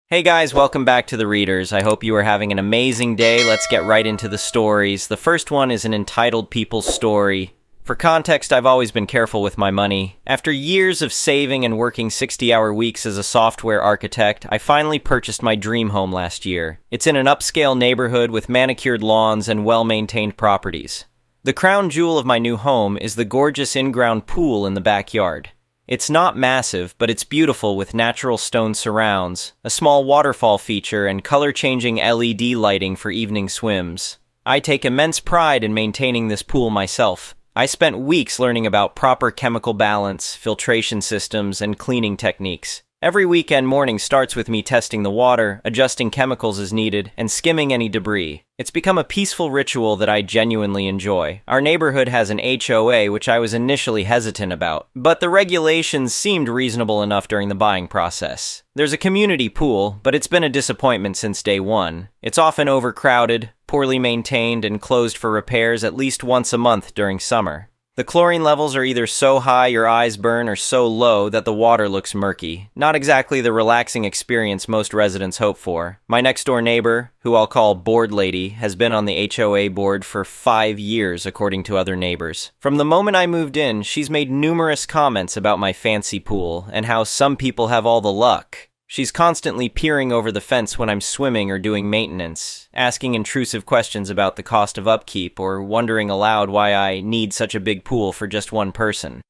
Hey guys, welcome back to The Readers. I hope you are having an amazing day. Let's get right into the stories. The first one is an entitled people's story. For context, I've always been careful with my money. After years of saving and working 60-hour weeks as a software architect, I finally purchased my dream home last year. It's in an upscale neighborhood with manicured lawns and well-maintained properties. The crown jewel of my new home is the gorgeous in-ground pool in the backyard. It's not massive, but it's beautiful with natural stone surrounds, a small waterfall feature, and color-changing LED lighting for evening swims. I take immense pride in maintaining this pool myself. I spent weeks learning about proper chemical balance, filtration systems, and cleaning techniques. Every weekend morning starts with me testing the water, adjusting chemicals as needed, and skimming any debris. It's become a peaceful ritual that I genuinely enjoy. Our neighborhood has an HOA, which I was initially hesitant about, but the regulations seemed reasonable enough during the buying process. There's a community pool, but it's been a disappointment since day one. It's often overcrowded, poorly maintained, and closed for repairs at least once a month during summer. The chlorine levels are either so high your eyes burn or so low that the water looks murky. Not exactly the relaxing experience most residents hope for. My next-door neighbor, who I'll call Board Lady, has been on the HOA board for 5 years, according to other neighbors. From the moment I moved in, she's made numerous comments about my fancy pool and how some people have all the luck. She's constantly peering over the fence when I'm swimming or doing maintenance, asking intrusive questions about the cost of upkeep or wondering aloud why I need such a big pool for just one person.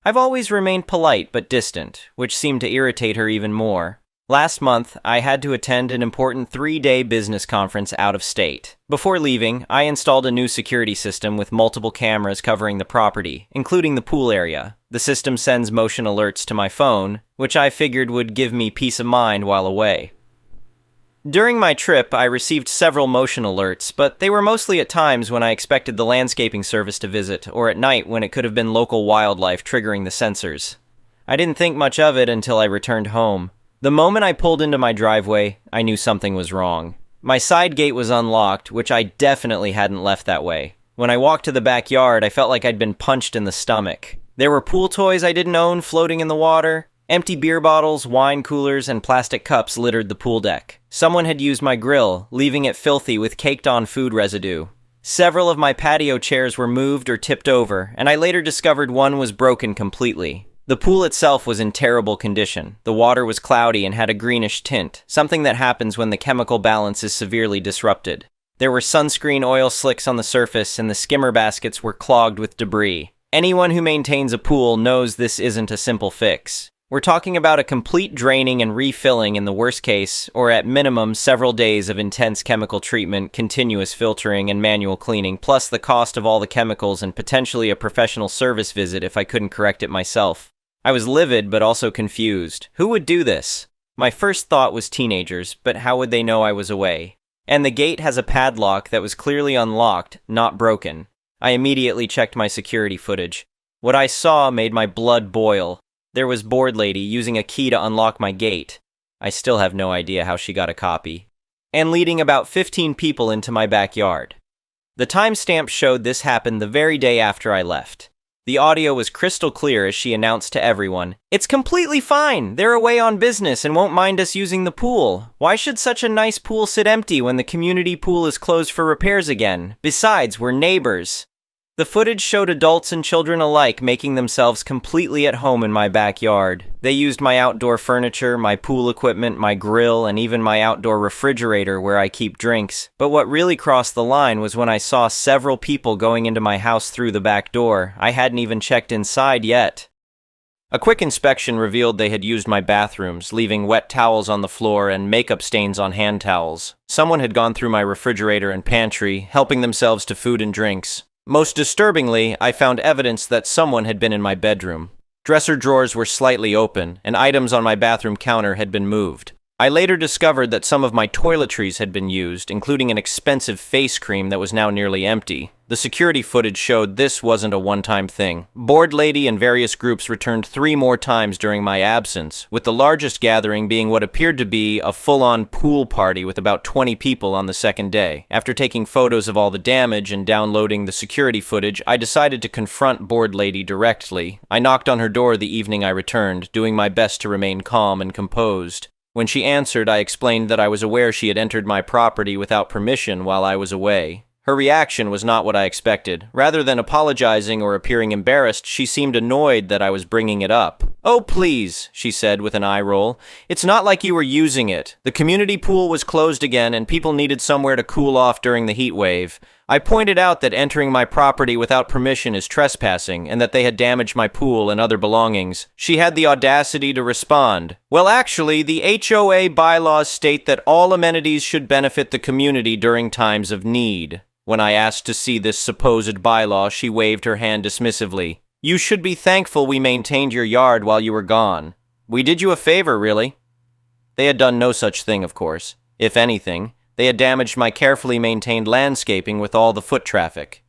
I've always remained polite but distant, which seemed to irritate her even more. Last month, I had to attend an important 3-day business conference out of state. Before leaving, I installed a new security system with multiple cameras covering the property, including the pool area. The system sends motion alerts to my phone, which I figured would give me peace of mind while away. During my trip, I received several motion alerts, but they were mostly at times when I expected the landscaping service to visit, or at night when it could have been local wildlife triggering the sensors. I didn't think much of it until I returned home. The moment I pulled into my driveway, I knew something was wrong. My side gate was unlocked, which I definitely hadn't left that way. When I walked to the backyard, I felt like I'd been punched in the stomach. There were pool toys I didn't own floating in the water. Empty beer bottles, wine coolers, and plastic cups littered the pool deck. Someone had used my grill, leaving it filthy with caked-on food residue. Several of my patio chairs were moved or tipped over, and I later discovered one was broken completely. The pool itself was in terrible condition. The water was cloudy and had a greenish tint, something that happens when the chemical balance is severely disrupted. There were sunscreen oil slicks on the surface, and the skimmer baskets were clogged with debris. Anyone who maintains a pool knows this isn't a simple fix. We're talking about a complete draining and refilling in the worst case, or at minimum several days of intense chemical treatment, continuous filtering, and manual cleaning, plus the cost of all the chemicals and potentially a professional service visit if I couldn't correct it myself. I was livid but also confused. Who would do this? My first thought was teenagers, but how would they know I was away? And the gate has a padlock that was clearly unlocked, not broken. I immediately checked my security footage. What I saw made my blood boil. There was Board Lady using a key to unlock my gate. I still have no idea how she got a copy. And leading about 15 people into my backyard. The timestamp showed this happened the very day after I left. The audio was crystal clear as she announced to everyone, "It's completely fine. They're away on business and won't mind us using the pool. Why should such a nice pool sit empty when the community pool is closed for repairs again? Besides, we're neighbors." The footage showed adults and children alike making themselves completely at home in my backyard. They used my outdoor furniture, my pool equipment, my grill, and even my outdoor refrigerator where I keep drinks. But what really crossed the line was when I saw several people going into my house through the back door. I hadn't even checked inside yet. A quick inspection revealed they had used my bathrooms, leaving wet towels on the floor and makeup stains on hand towels. Someone had gone through my refrigerator and pantry, helping themselves to food and drinks. Most disturbingly, I found evidence that someone had been in my bedroom. Dresser drawers were slightly open, and items on my bathroom counter had been moved. I later discovered that some of my toiletries had been used, including an expensive face cream that was now nearly empty. The security footage showed this wasn't a one-time thing. Board Lady and various groups returned 3 more times during my absence, with the largest gathering being what appeared to be a full-on pool party with about 20 people on the second day. After taking photos of all the damage and downloading the security footage, I decided to confront Board Lady directly. I knocked on her door the evening I returned, doing my best to remain calm and composed. When she answered, I explained that I was aware she had entered my property without permission while I was away. Her reaction was not what I expected. Rather than apologizing or appearing embarrassed, she seemed annoyed that I was bringing it up. "Oh, please," she said with an eye roll. "It's not like you were using it. The community pool was closed again and people needed somewhere to cool off during the heat wave. I pointed out that entering my property without permission is trespassing and that they had damaged my pool and other belongings. She had the audacity to respond, "Well, actually, the HOA bylaws state that all amenities should benefit the community during times of need." When I asked to see this supposed bylaw, she waved her hand dismissively. "You should be thankful we maintained your yard while you were gone. We did you a favor, really." They had done no such thing, of course. If anything, they had damaged my carefully maintained landscaping with all the foot traffic.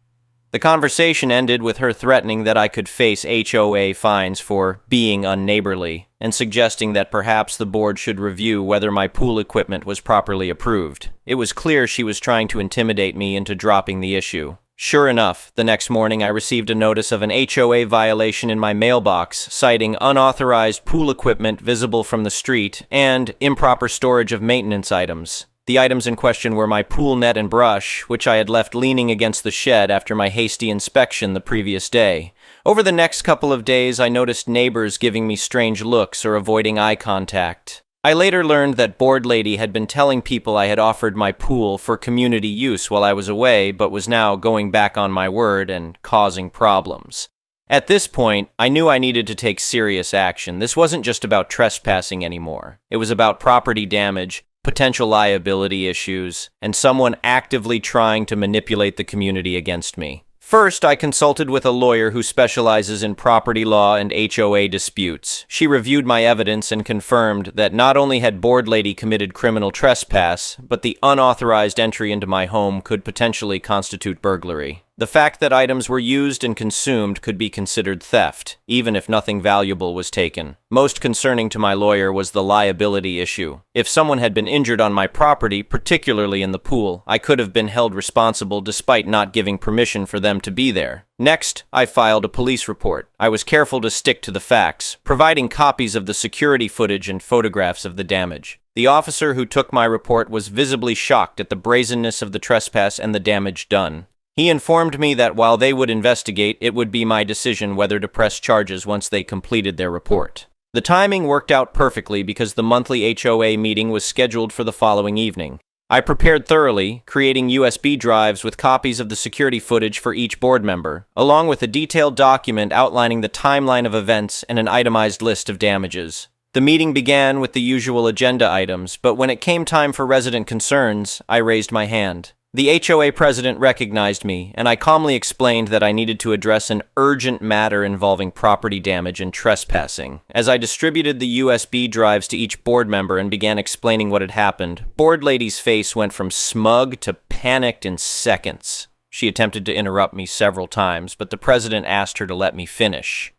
The conversation ended with her threatening that I could face HOA fines for being unneighborly, and suggesting that perhaps the board should review whether my pool equipment was properly approved. It was clear she was trying to intimidate me into dropping the issue. Sure enough, the next morning I received a notice of an HOA violation in my mailbox, citing unauthorized pool equipment visible from the street and improper storage of maintenance items. The items in question were my pool net and brush, which I had left leaning against the shed after my hasty inspection the previous day. Over the next couple of days, I noticed neighbors giving me strange looks or avoiding eye contact. I later learned that board lady had been telling people I had offered my pool for community use while I was away, but was now going back on my word and causing problems. At this point, I knew I needed to take serious action. This wasn't just about trespassing anymore. It was about property damage, potential liability issues, and someone actively trying to manipulate the community against me. First, I consulted with a lawyer who specializes in property law and HOA disputes. She reviewed my evidence and confirmed that not only had board lady committed criminal trespass, but the unauthorized entry into my home could potentially constitute burglary. The fact that items were used and consumed could be considered theft, even if nothing valuable was taken. Most concerning to my lawyer was the liability issue. If someone had been injured on my property, particularly in the pool, I could have been held responsible despite not giving permission for them to be there. Next, I filed a police report. I was careful to stick to the facts, providing copies of the security footage and photographs of the damage. The officer who took my report was visibly shocked at the brazenness of the trespass and the damage done. He informed me that while they would investigate, it would be my decision whether to press charges once they completed their report. The timing worked out perfectly because the monthly HOA meeting was scheduled for the following evening. I prepared thoroughly, creating USB drives with copies of the security footage for each board member, along with a detailed document outlining the timeline of events and an itemized list of damages. The meeting began with the usual agenda items, but when it came time for resident concerns, I raised my hand. The HOA president recognized me, and I calmly explained that I needed to address an urgent matter involving property damage and trespassing. As I distributed the USB drives to each board member and began explaining what had happened, board lady's face went from smug to panicked in seconds. She attempted to interrupt me several times, but the president asked her to let me finish.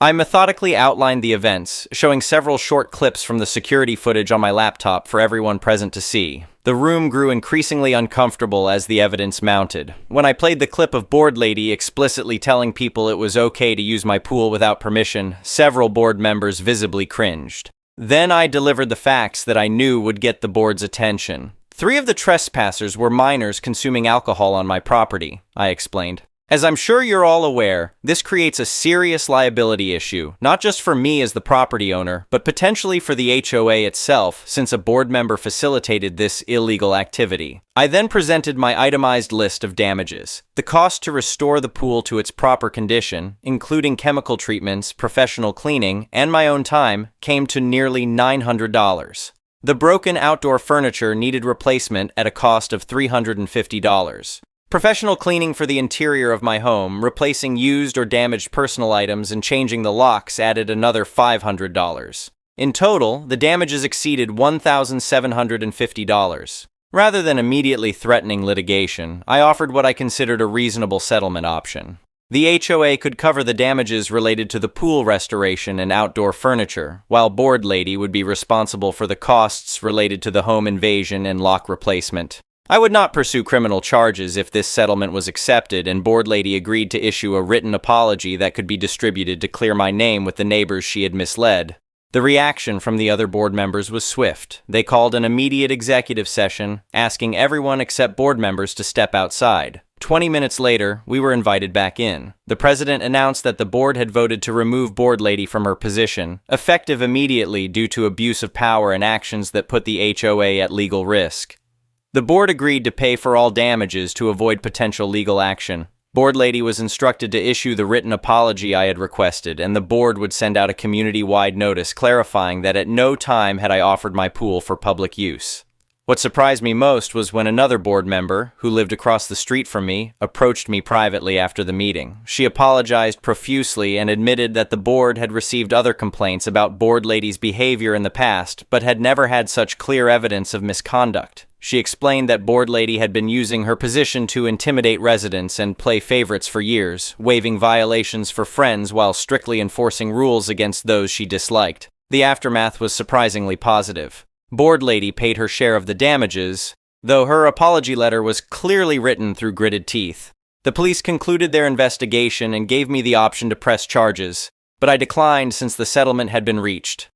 I methodically outlined the events, showing several short clips from the security footage on my laptop for everyone present to see. The room grew increasingly uncomfortable as the evidence mounted. When I played the clip of board lady explicitly telling people it was okay to use my pool without permission, several board members visibly cringed. Then I delivered the facts that I knew would get the board's attention. 3 of the trespassers were minors consuming alcohol on my property, I explained. As I'm sure you're all aware, this creates a serious liability issue, not just for me as the property owner, but potentially for the HOA itself, since a board member facilitated this illegal activity. I then presented my itemized list of damages. The cost to restore the pool to its proper condition, including chemical treatments, professional cleaning, and my own time, came to nearly $900. The broken outdoor furniture needed replacement at a cost of $350. Professional cleaning for the interior of my home, replacing used or damaged personal items and changing the locks added another $500. In total, the damages exceeded $1,750. Rather than immediately threatening litigation, I offered what I considered a reasonable settlement option. The HOA could cover the damages related to the pool restoration and outdoor furniture, while board lady would be responsible for the costs related to the home invasion and lock replacement. I would not pursue criminal charges if this settlement was accepted and board lady agreed to issue a written apology that could be distributed to clear my name with the neighbors she had misled. The reaction from the other board members was swift. They called an immediate executive session, asking everyone except board members to step outside. 20 minutes later, we were invited back in. The president announced that the board had voted to remove Board Lady from her position, effective immediately due to abuse of power and actions that put the HOA at legal risk. The board agreed to pay for all damages to avoid potential legal action. Board Lady was instructed to issue the written apology I had requested, and the board would send out a community-wide notice clarifying that at no time had I offered my pool for public use. What surprised me most was when another board member, who lived across the street from me, approached me privately after the meeting. She apologized profusely and admitted that the board had received other complaints about Board Lady's behavior in the past, but had never had such clear evidence of misconduct. She explained that Board Lady had been using her position to intimidate residents and play favorites for years, waiving violations for friends while strictly enforcing rules against those she disliked. The aftermath was surprisingly positive. Board Lady paid her share of the damages, though her apology letter was clearly written through gritted teeth. The police concluded their investigation and gave me the option to press charges, but I declined since the settlement had been reached.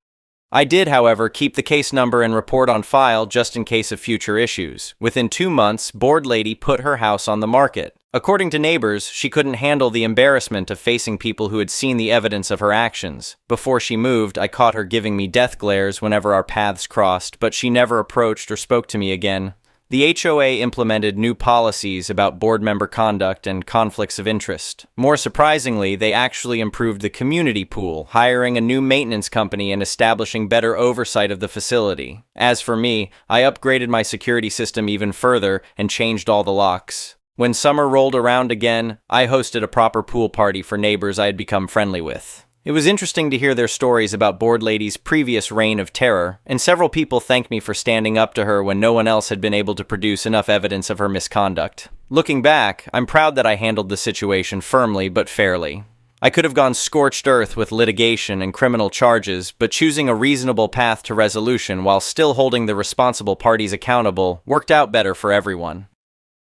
I did, however, keep the case number and report on file just in case of future issues. Within 2 months, Board Lady put her house on the market. According to neighbors, she couldn't handle the embarrassment of facing people who had seen the evidence of her actions. Before she moved, I caught her giving me death glares whenever our paths crossed, but she never approached or spoke to me again. The HOA implemented new policies about board member conduct and conflicts of interest. More surprisingly, they actually improved the community pool, hiring a new maintenance company and establishing better oversight of the facility. As for me, I upgraded my security system even further and changed all the locks. When summer rolled around again, I hosted a proper pool party for neighbors I had become friendly with. It was interesting to hear their stories about Board Lady's previous reign of terror, and several people thanked me for standing up to her when no one else had been able to produce enough evidence of her misconduct. Looking back, I'm proud that I handled the situation firmly but fairly. I could have gone scorched earth with litigation and criminal charges, but choosing a reasonable path to resolution while still holding the responsible parties accountable worked out better for everyone.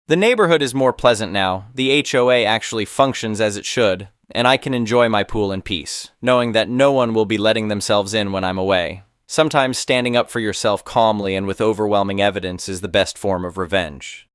The neighborhood is more pleasant now. The HOA actually functions as it should, and I can enjoy my pool in peace, knowing that no one will be letting themselves in when I'm away. Sometimes standing up for yourself calmly and with overwhelming evidence is the best form of revenge.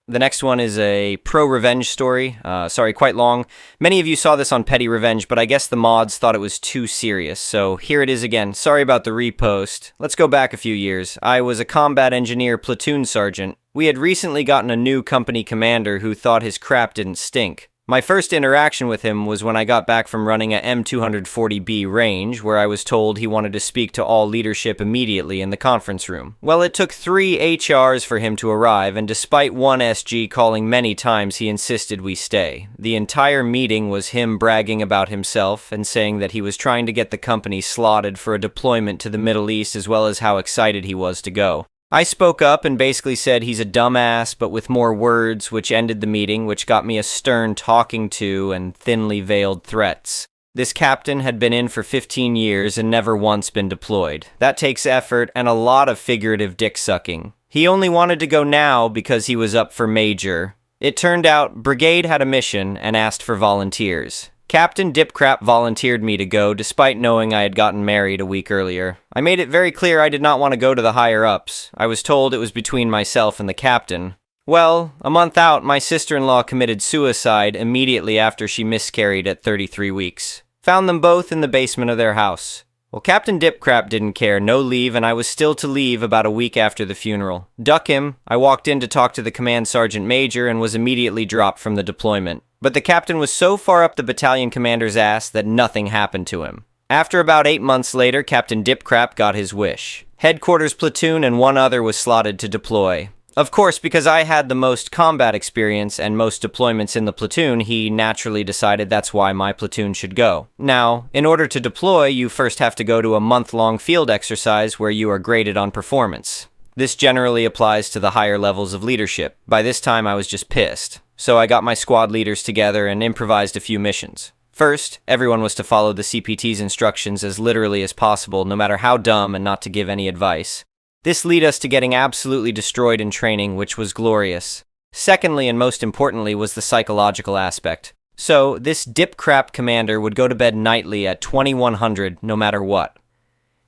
The next one is a pro-revenge story. Quite long. Many of you saw this on Petty Revenge, but I guess the mods thought it was too serious, so here it is again. Sorry about the repost. Let's go back a few years. I was a combat engineer platoon sergeant. We had recently gotten a new company commander who thought his crap didn't stink. My first interaction with him was when I got back from running a M240B range, where I was told he wanted to speak to all leadership immediately in the conference room. Well, it took 3 HRs for him to arrive, and despite one SG calling many times, he insisted we stay. The entire meeting was him bragging about himself and saying that he was trying to get the company slotted for a deployment to the Middle East, as well as how excited he was to go. I spoke up and basically said he's a dumbass, but with more words, which ended the meeting, which got me a stern talking to and thinly veiled threats. This captain had been in for 15 years and never once been deployed. That takes effort and a lot of figurative dick-sucking. He only wanted to go now because he was up for major. It turned out Brigade had a mission and asked for volunteers. Captain Dipcrap volunteered me to go despite knowing I had gotten married a week earlier. I made it very clear I did not want to go to the higher-ups. I was told it was between myself and the captain. Well, a month out, my sister-in-law committed suicide immediately after she miscarried at 33 weeks. Found them both in the basement of their house. Well, Captain Dipcrap didn't care, no leave, and I was still to leave about a week after the funeral. Duck him, I walked in to talk to the command sergeant major and was immediately dropped from the deployment. But the captain was so far up the battalion commander's ass that nothing happened to him. After about 8 months later, Captain Dipcrap got his wish. Headquarters platoon and one other was slotted to deploy. Of course, because I had the most combat experience and most deployments in the platoon, he naturally decided that's why my platoon should go. Now, in order to deploy, you first have to go to a month-long field exercise where you are graded on performance. This generally applies to the higher levels of leadership. By this time, I was just pissed. So I got my squad leaders together and improvised a few missions. First, everyone was to follow the CPT's instructions as literally as possible, no matter how dumb, and not to give any advice. This led us to getting absolutely destroyed in training, which was glorious. Secondly, and most importantly, was the psychological aspect. So, this dipcrap commander would go to bed nightly at 2100, no matter what.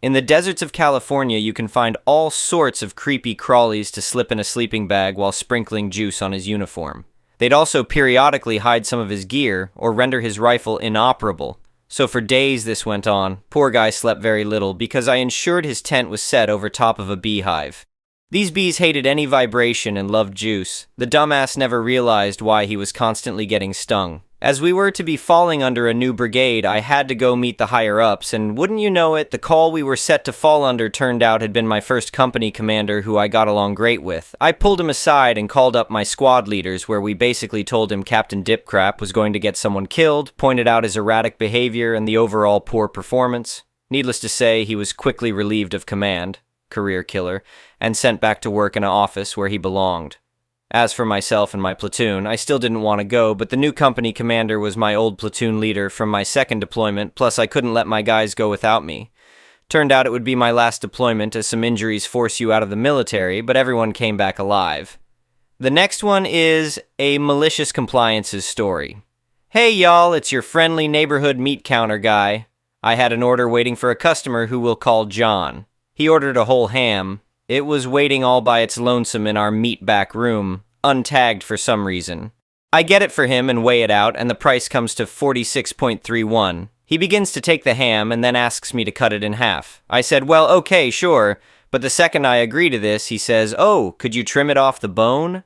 In the deserts of California, you can find all sorts of creepy crawlies to slip in a sleeping bag while sprinkling juice on his uniform. They'd also periodically hide some of his gear or render his rifle inoperable. So for days this went on. Poor guy slept very little because I ensured his tent was set over top of a beehive. These bees hated any vibration and loved juice. The dumbass never realized why he was constantly getting stung. As we were to be falling under a new brigade, I had to go meet the higher-ups, and wouldn't you know it, the call we were set to fall under turned out had been my first company commander who I got along great with. I pulled him aside and called up my squad leaders, where we basically told him Captain Dipcrap was going to get someone killed, pointed out his erratic behavior and the overall poor performance. Needless to say, he was quickly relieved of command, career killer, and sent back to work in an office where he belonged. As for myself and my platoon, I still didn't want to go, but the new company commander was my old platoon leader from my second deployment, plus I couldn't let my guys go without me. Turned out it would be my last deployment as some injuries force you out of the military, but everyone came back alive. The next one is a malicious compliances story. Hey y'all, it's your friendly neighborhood meat counter guy. I had an order waiting for a customer who we'll call John. He ordered a whole ham. It was waiting all by its lonesome in our meat back room, untagged for some reason. I get it for him and weigh it out, and the price comes to $46.31. He begins to take the ham and then asks me to cut it in half. I said, well, okay, sure, but the second I agree to this, he says, oh, could you trim it off the bone?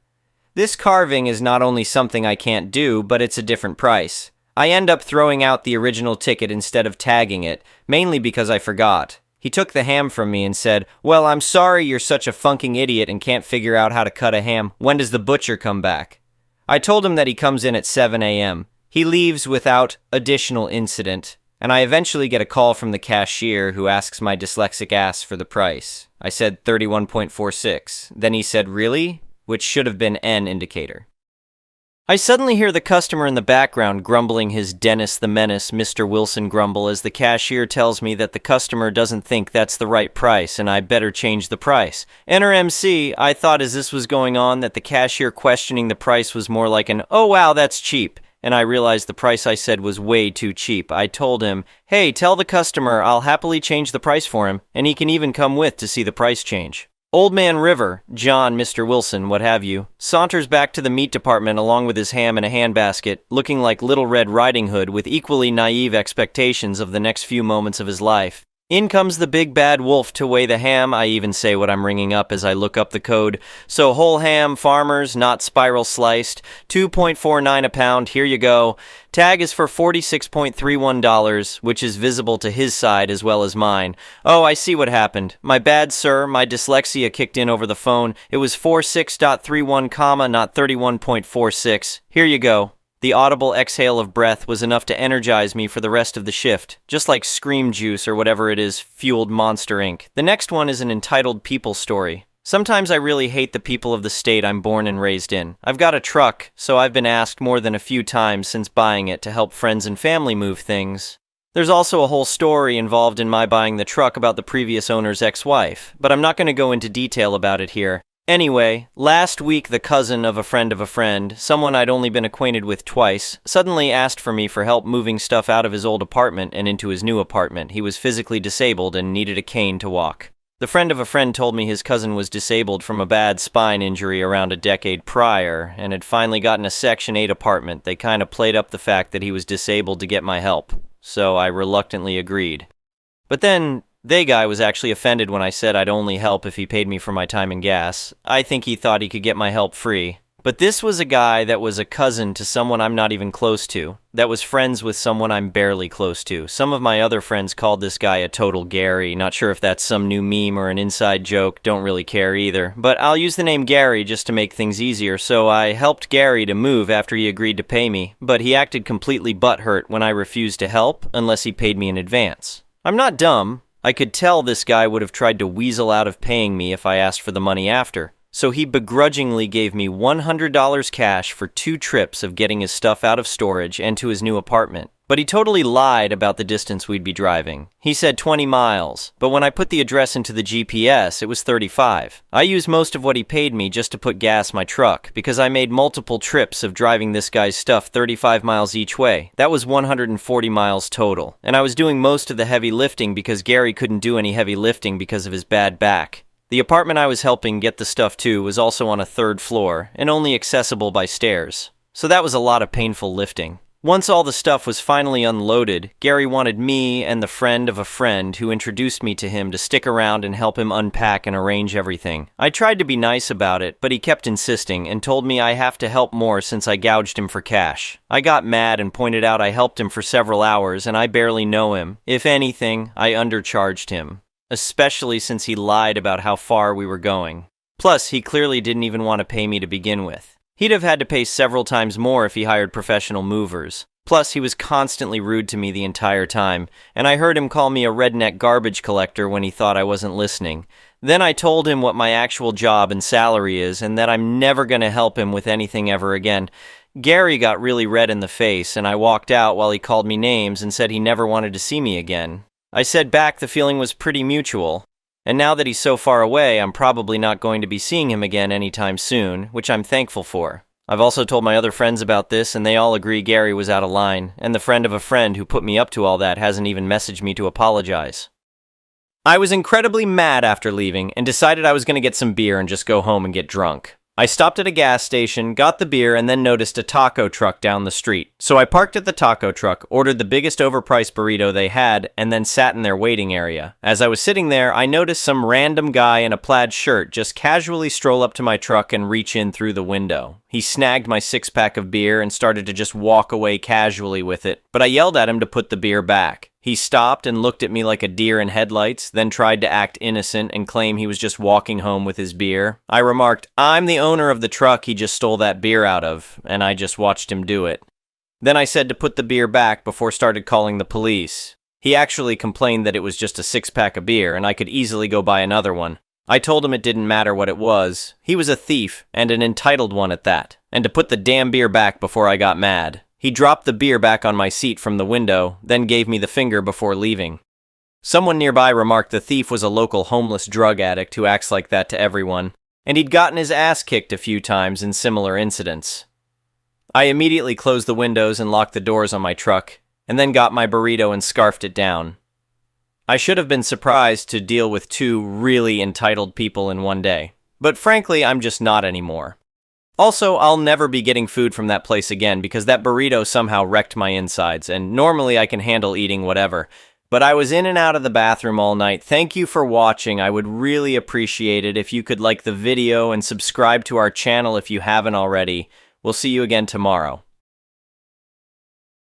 This carving is not only something I can't do, but it's a different price. I end up throwing out the original ticket instead of tagging it, mainly because I forgot. He took the ham from me and said, well, I'm sorry you're such a funking idiot and can't figure out how to cut a ham. When does the butcher come back? I told him that he comes in at 7 a.m. He leaves without additional incident, and I eventually get a call from the cashier who asks my dyslexic ass for the price. I said 31.46. Then he said, really? Which should have been N indicator. I suddenly hear the customer in the background grumbling his Dennis the Menace Mr. Wilson grumble as the cashier tells me that the customer doesn't think that's the right price and I better change the price. Enter MC. I thought as this was going on that the cashier questioning the price was more like an, oh wow, that's cheap. And I realized the price I said was way too cheap. I told him, hey, tell the customer I'll happily change the price for him, and he can even come with to see the price change. Old Man River, John, Mr. Wilson, what have you, saunters back to the meat department along with his ham in a handbasket, looking like Little Red Riding Hood with equally naive expectations of the next few moments of his life. In comes the big bad wolf to weigh the ham. I even say what I'm ringing up as I look up the code. So whole ham, farmers, not spiral sliced, $2.49 a pound, here you go. Tag is for $46.31, which is visible to his side as well as mine. Oh, I see what happened. My bad, sir. My dyslexia kicked in over the phone. It was 46.31, comma, not 31.46. Here you go. The audible exhale of breath was enough to energize me for the rest of the shift, just like Scream Juice or whatever it is fueled Monster Inc. The next one is an entitled people story. Sometimes I really hate the people of the state I'm born and raised in. I've got a truck, so I've been asked more than a few times since buying it to help friends and family move things. There's also a whole story involved in my buying the truck about the previous owner's ex-wife, but I'm not going to go into detail about it here. Anyway, last week the cousin of a friend, someone I'd only been acquainted with twice, suddenly asked for me for help moving stuff out of his old apartment and into his new apartment. He was physically disabled and needed a cane to walk. The friend of a friend told me his cousin was disabled from a bad spine injury around a decade prior and had finally gotten a Section 8 apartment. They kind of played up the fact that he was disabled to get my help, so I reluctantly agreed. But then they guy was actually offended when I said I'd only help if he paid me for my time and gas. I think he thought he could get my help free. But this was a guy that was a cousin to someone I'm not even close to, that was friends with someone I'm barely close to. Some of my other friends called this guy a total Gary. Not sure if that's some new meme or an inside joke, don't really care either. But I'll use the name Gary just to make things easier, so I helped Gary to move after he agreed to pay me, but he acted completely butthurt when I refused to help unless he paid me in advance. I'm not dumb. I could tell this guy would have tried to weasel out of paying me if I asked for the money after. So he begrudgingly gave me $100 cash for 2 trips of getting his stuff out of storage and to his new apartment. But he totally lied about the distance we'd be driving. He said 20 miles, but when I put the address into the GPS, it was 35. I used most of what he paid me just to put gas in my truck, because I made multiple trips of driving this guy's stuff 35 miles each way. That was 140 miles total, and I was doing most of the heavy lifting because Gary couldn't do any heavy lifting because of his bad back. The apartment I was helping get the stuff to was also on a 3rd floor, and only accessible by stairs. So that was a lot of painful lifting. Once all the stuff was finally unloaded, Gary wanted me and the friend of a friend who introduced me to him to stick around and help him unpack and arrange everything. I tried to be nice about it, but he kept insisting and told me I have to help more since I gouged him for cash. I got mad and pointed out I helped him for several hours and I barely know him. If anything, I undercharged him, especially since he lied about how far we were going. Plus, he clearly didn't even want to pay me to begin with. He'd have had to pay several times more if he hired professional movers. Plus, he was constantly rude to me the entire time, and I heard him call me a redneck garbage collector when he thought I wasn't listening. Then I told him what my actual job and salary is, and that I'm never going to help him with anything ever again. Gary got really red in the face, and I walked out while he called me names and said he never wanted to see me again. I said back the feeling was pretty mutual. And now that he's so far away, I'm probably not going to be seeing him again anytime soon, which I'm thankful for. I've also told my other friends about this, and they all agree Gary was out of line, and the friend of a friend who put me up to all that hasn't even messaged me to apologize. I was incredibly mad after leaving, and decided I was going to get some beer and just go home and get drunk. I stopped at a gas station, got the beer, and then noticed a taco truck down the street. So I parked at the taco truck, ordered the biggest overpriced burrito they had, and then sat in their waiting area. As I was sitting there, I noticed some random guy in a plaid shirt just casually stroll up to my truck and reach in through the window. He snagged my 6-pack of beer and started to just walk away casually with it, but I yelled at him to put the beer back. He stopped and looked at me like a deer in headlights, then tried to act innocent and claim he was just walking home with his beer. I remarked, "I'm the owner of the truck he just stole that beer out of," and I just watched him do it. Then I said to put the beer back before started calling the police. He actually complained that it was just a 6-pack of beer and I could easily go buy another one. I told him it didn't matter what it was. He was a thief, and an entitled one at that, and to put the damn beer back before I got mad. He dropped the beer back on my seat from the window, then gave me the finger before leaving. Someone nearby remarked the thief was a local homeless drug addict who acts like that to everyone, and he'd gotten his ass kicked a few times in similar incidents. I immediately closed the windows and locked the doors on my truck, and then got my burrito and scarfed it down. I should have been surprised to deal with 2 really entitled people in one day, but frankly, I'm just not anymore. Also, I'll never be getting food from that place again because that burrito somehow wrecked my insides, and normally I can handle eating whatever. But I was in and out of the bathroom all night. Thank you for watching. I would really appreciate it if you could like the video and subscribe to our channel if you haven't already. We'll see you again tomorrow.